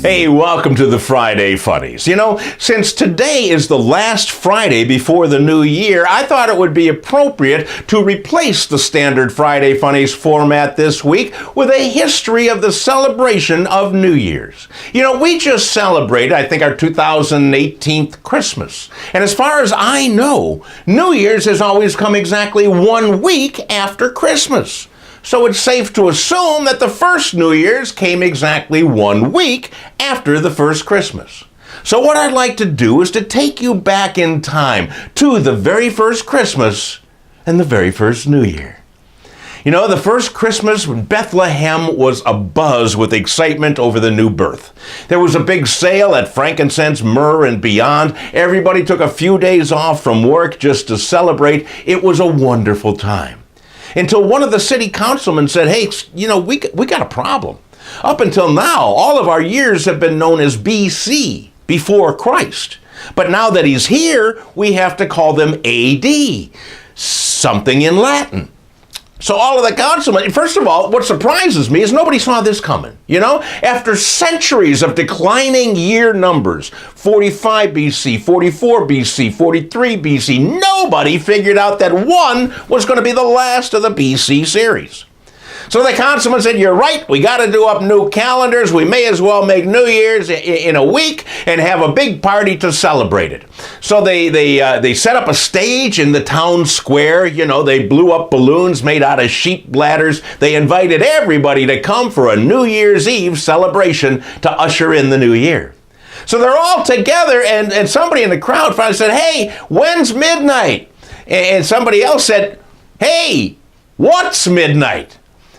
Hey, welcome to the Friday Funnies. You know, since today is the last Friday before the new year, I thought it would be appropriate to replace the standard Friday Funnies format this week with a history of the celebration of New Year's. You know, we just celebrated, I think, our 2018 Christmas. And as far as I know, New Year's has always come exactly 1 week after Christmas. So it's safe to assume that the first New Year's came exactly 1 week after the first Christmas. So what I'd like to do is to take you back in time to the very first Christmas and the very first New Year. You know, the first Christmas in Bethlehem was abuzz with excitement over the new birth. There was a big sale at frankincense, myrrh, and beyond. Everybody took a few days off from work just to celebrate. It was a wonderful time. Until one of the city councilmen said, hey, you know, we got a problem. Up until now, all of our years have been known as BC, before Christ. But now that he's here, we have to call them AD, something in Latin. So all of the councilmen, first of all, what surprises me is nobody saw this coming. You know, after centuries of declining year numbers, 45 BC, 44 BC, 43 BC, nobody figured out that one was going to be the last of the BC series. So the councilman said, you're right, we got to do up new calendars. We may as well make New Year's in a week and have a big party to celebrate it. So they set up a stage in the town square. You know, they blew up balloons made out of sheep bladders. They invited everybody to come for a New Year's Eve celebration to usher in the new year. So they're all together, and somebody in the crowd finally said, hey, when's midnight? And somebody else said, hey, what's midnight?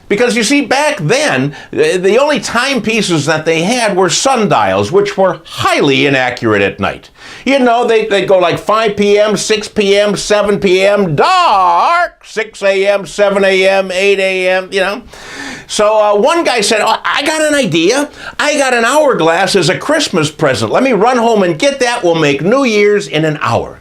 Because you see, back then, the only timepieces that they had were sundials, which were highly inaccurate at night. You know, they'd go like 5 p.m., 6 p.m., 7 p.m., dark, 6 a.m., 7 a.m., 8 a.m., you know. So one guy said, oh, I got an idea. I got an hourglass as a Christmas present. Let me run home and get that. We'll make New Year's in an hour.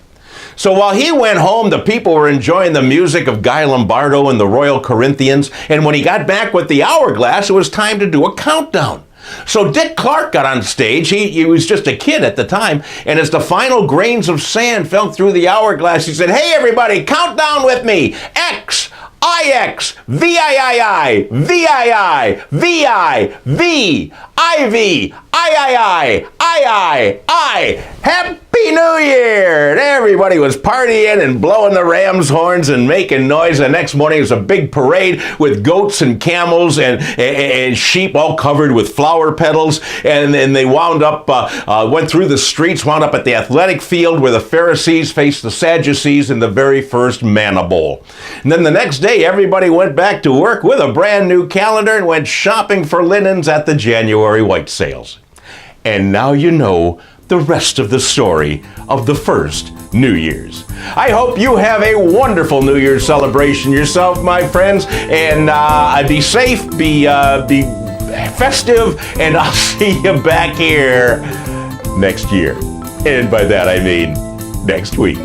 So while he went home, the people were enjoying the music of Guy Lombardo and the Royal Corinthians. And when he got back with the hourglass, it was time to do a countdown. So Dick Clark got on stage. He was just a kid at the time. And as the final grains of sand fell through the hourglass, he said, hey, everybody, count down with me. X, IX, VIII, VII, VI, V, IV, III. Happy New Year! And everybody was partying and blowing the ram's horns and making noise. The next morning was a big parade with goats and camels and sheep all covered with flower petals. And then they wound up, went through the streets, wound up at the athletic field where the Pharisees faced the Sadducees in the very first manna bowl. And then the next day, everybody went back to work with a brand new calendar and went shopping for linens at the January white sales. And now you know the rest of the story of the first New Year's. I hope you have a wonderful New Year's celebration yourself, my friends, and be safe, be festive, and I'll see you back here next year. And by that I mean next week.